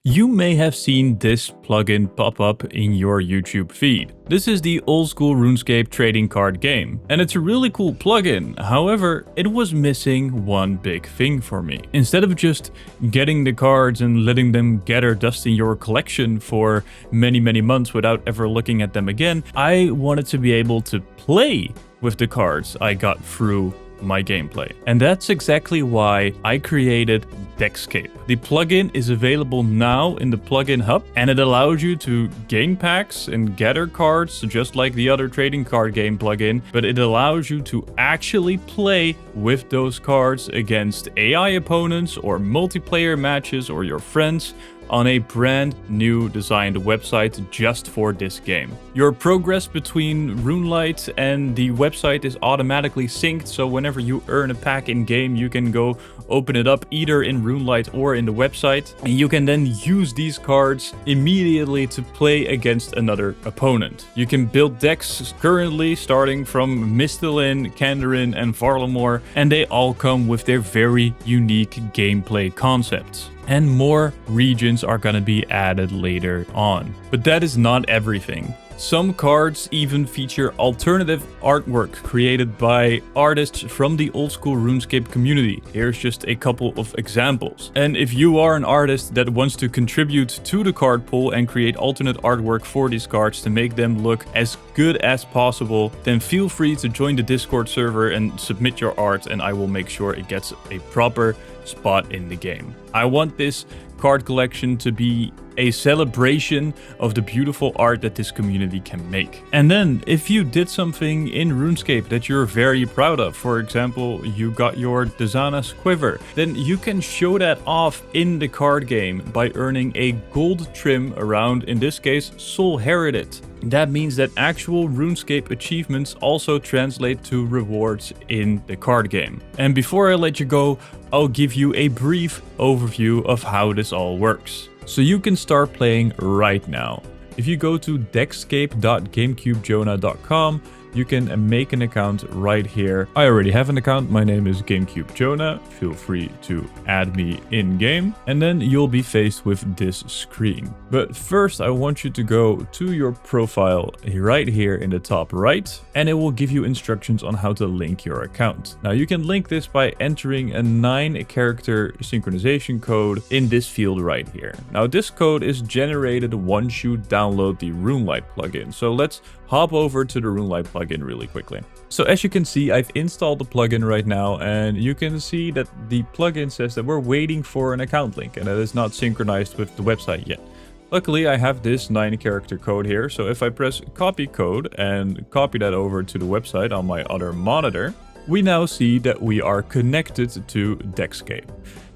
You may have seen this plugin pop up in your YouTube feed. This is the old school RuneScape trading card game, and it's a really cool plugin. However, it was missing one big thing for me. Instead of just getting the cards and letting them gather dust in your collection for many months without ever looking at them again, I wanted to be able to play with the cards I got through my gameplay. And that's exactly why I created Deckscape. The plugin is available now in the plugin hub, and it allows you to gain packs and gather cards just like the other trading card game plugin, but it allows you to actually play with those cards against AI opponents or multiplayer matches or your friends on a brand new designed website just for this game. Your progress between RuneLite and the website is automatically synced, so whenever you earn a pack in game, you can go open it up either in RuneLite or in the website, and you can then use these cards immediately to play against another opponent. You can build decks currently starting from Mistlin, Kandarin and Varlamore, and they all come with their very unique gameplay concepts. And more regions are gonna be added later on. But that is not everything. Some cards even feature alternative artwork created by artists from the old school RuneScape community. Here's just a couple of examples. And if you are an artist that wants to contribute to the card pool and create alternate artwork for these cards to make them look as good as possible, then feel free to join the Discord server and submit your art, and I will make sure it gets a proper spot in the game. I want this card collection to be a celebration of the beautiful art that this community can make. And then, if you did something in RuneScape that you're very proud of, for example, you got your Dizana's Quiver, then you can show that off in the card game by earning a gold trim around, in this case, Soul Heritage. That means that actual RuneScape achievements also translate to rewards in the card game. And before I let you go, I'll give you a brief overview of how this all works, so you can start playing right now. If you go to deckscape.gamecubejonah.com, you can make an account right here. I already have an account. My name is GamecubeJonah. Feel free to add me in game, and then you'll be faced with this screen. But first, I want you to go to your profile right here in the top right, and it will give you instructions on how to link your account. Now, you can link this by entering a 9-character synchronization code in this field right here. Now, this code is generated once you download the RuneLite plugin. So let's hop over to the RuneLite plugin really quickly. So as you can see, I've installed the plugin right now, and you can see that the plugin says that we're waiting for an account link and that is not synchronized with the website yet. Luckily, I have this 9-character code here, so if I press copy code and copy that over to the website on my other monitor, we now see that we are connected to Deckscape.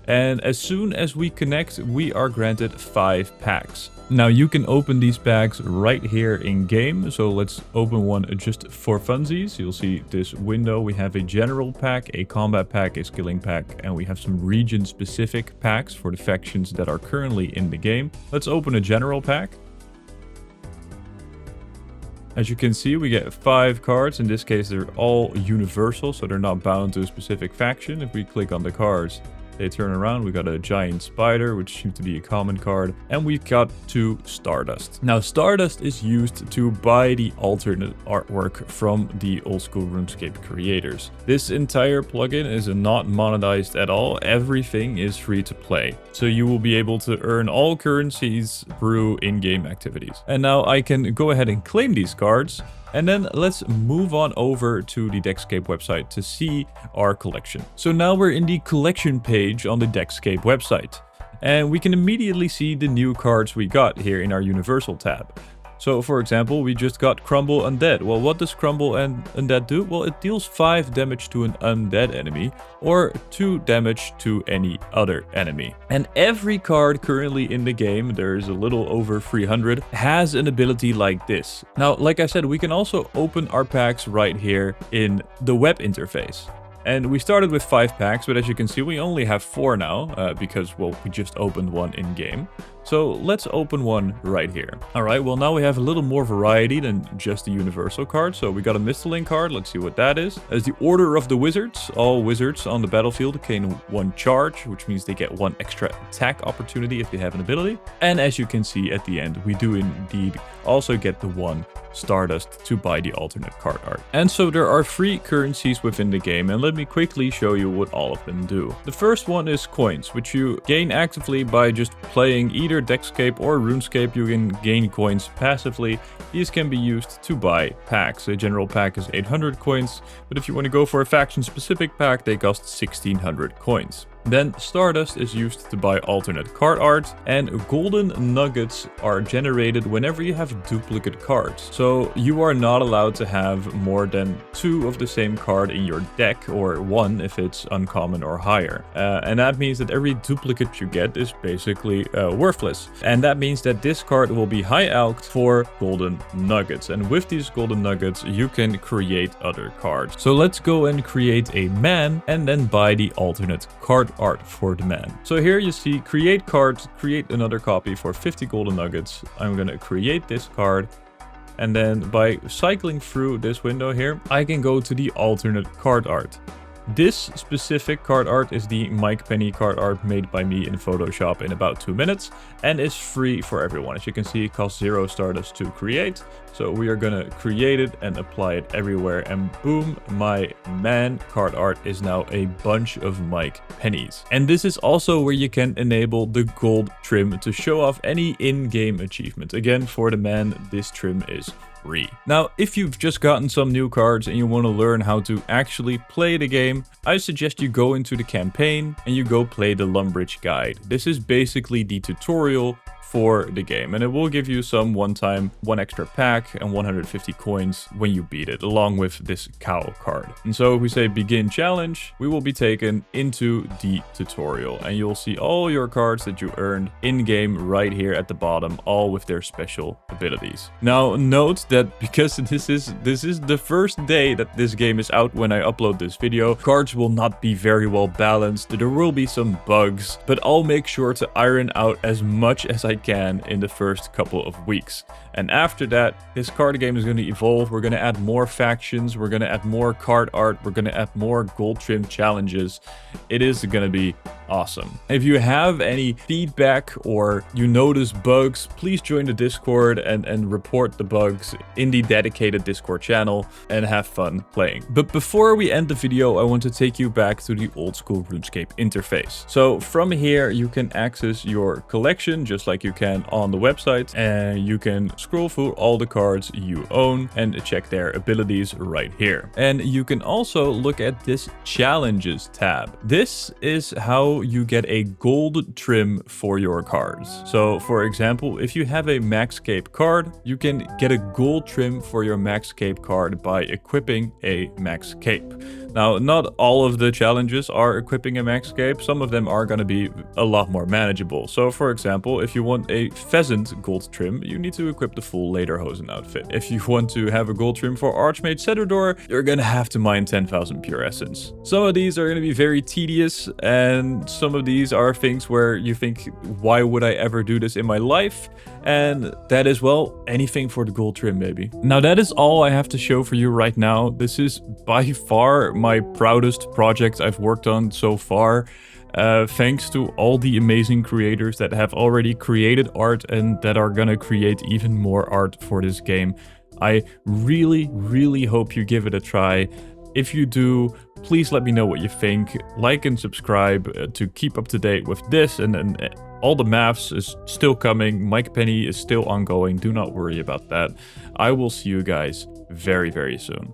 And as soon as we connect, we are granted 5 packs. Now you can open these packs right here in game. So let's open one just for funsies. You'll see this window. We have a general pack, a combat pack, a skilling pack, and we have some region specific packs for the factions that are currently in the game. Let's open a general pack. As you can see, we get 5 cards. In this case, they're all universal, so they're not bound to a specific faction. If we click on the cards, they turn around. We got a giant spider, which seems to be a common card, and we've got 2 Stardust. Now, Stardust is used to buy the alternate artwork from the old school RuneScape creators. This entire plugin is not monetized at all. Everything is free to play, so you will be able to earn all currencies through in-game activities. And now I can go ahead and claim these cards. And then let's move on over to the Deckscape website to see our collection. So now we're in the collection page on the Deckscape website, and we can immediately see the new cards we got here in our Universal tab. So for example, we just got Crumble Undead. Well, what does Crumble and Undead do? Well, it deals 5 damage to an undead enemy or 2 damage to any other enemy. And every card currently in the game, there's a little over 300, has an ability like this. Now, like I said, we can also open our packs right here in the web interface. And we started with 5 packs, but as you can see, we only have 4 now, because, well, we just opened one in game. So let's open one right here. All right, well now we have a little more variety than just the universal card. So we got a Mistling card. Let's see what that is. As the Order of the Wizards, all wizards on the battlefield gain 1 charge, which means they get 1 extra attack opportunity if they have an ability. And as you can see at the end, we do indeed also get the 1 Stardust to buy the alternate card art. And so there are 3 currencies within the game, and let me quickly show you what all of them do. The first one is coins, which you gain actively by just playing either Deckscape or Runescape. You can gain coins passively. These can be used to buy packs. A general pack is 800 coins, but if you want to go for a faction specific pack, they cost 1600 coins. Then Stardust is used to buy alternate card art, and Golden Nuggets are generated whenever you have duplicate cards. So you are not allowed to have more than 2 of the same card in your deck, or 1 if it's uncommon or higher. And that means that every duplicate you get is basically worthless. And that means that this card will be high alked for Golden Nuggets. And with these Golden Nuggets, you can create other cards. So let's go and create a man and then buy the alternate card art for the man. So here you see create cards, create another copy for 50 Golden Nuggets. I'm gonna create this card, and then by cycling through this window here, I can go to the alternate card art. This specific card art is the Mike Penny card art made by me in Photoshop in about 2 minutes and is free for everyone. As you can see, it costs 0 Stardust to create. So we are gonna create it and apply it everywhere, and boom, my man card art is now a bunch of Mike Pennies. And this is also where you can enable the gold trim to show off any in-game achievement. Again, for the man, this trim is free. Now, if you've just gotten some new cards and you want to learn how to actually play the game, I suggest you go into the campaign and you go play the Lumbridge guide. This is basically the tutorial for the game, and it will give you some one-time 1 extra pack and 150 coins when you beat it, along with this cow card. And so if we say begin challenge, we will be taken into the tutorial, and you'll see all your cards that you earned in-game right here at the bottom, all with their special abilities. Now note that because this is the first day that this game is out when I upload this video, cards will not be very well balanced. There will be some bugs, but I'll make sure to iron out as much as I can in the first couple of weeks. And after that, this card game is going to evolve. We're going to add more factions, we're going to add more card art, we're going to add more gold trim challenges. It is going to be awesome. If you have any feedback or you notice bugs, please join the Discord and report the bugs in the dedicated Discord channel and have fun playing. But before we end the video, I want to take you back to the old school RuneScape interface. So from here, you can access your collection just like you can on the website, and you can scroll through all the cards you own and check their abilities right here. And you can also look at this challenges tab. This is how you get a gold trim for your cards. So for example, if you have a Maxcape card, you can get a gold trim for your Maxcape card by equipping a Maxcape. Now, not all of the challenges are equipping a Maxcape. Some of them are going to be a lot more manageable. So for example, if you want a pheasant gold trim, you need to equip the full Lederhosen outfit. If you want to have a gold trim for Archmage Cedrador, you're going to have to mine 10,000 pure essence. Some of these are going to be very tedious, and some of these are things where you think, why would I ever do this in my life? And that is, well, anything for the gold trim, maybe. Now, that is all I have to show for you right now. This is by far my proudest project I've worked on so far. Thanks to all the amazing creators that have already created art and that are gonna create even more art for this game. I really, really hope you give it a try. If you do, please let me know what you think. Like and subscribe to keep up to date with this, and all the maths is still coming. Mike Penny is still ongoing. Do not worry about that. I will see you guys very, very soon.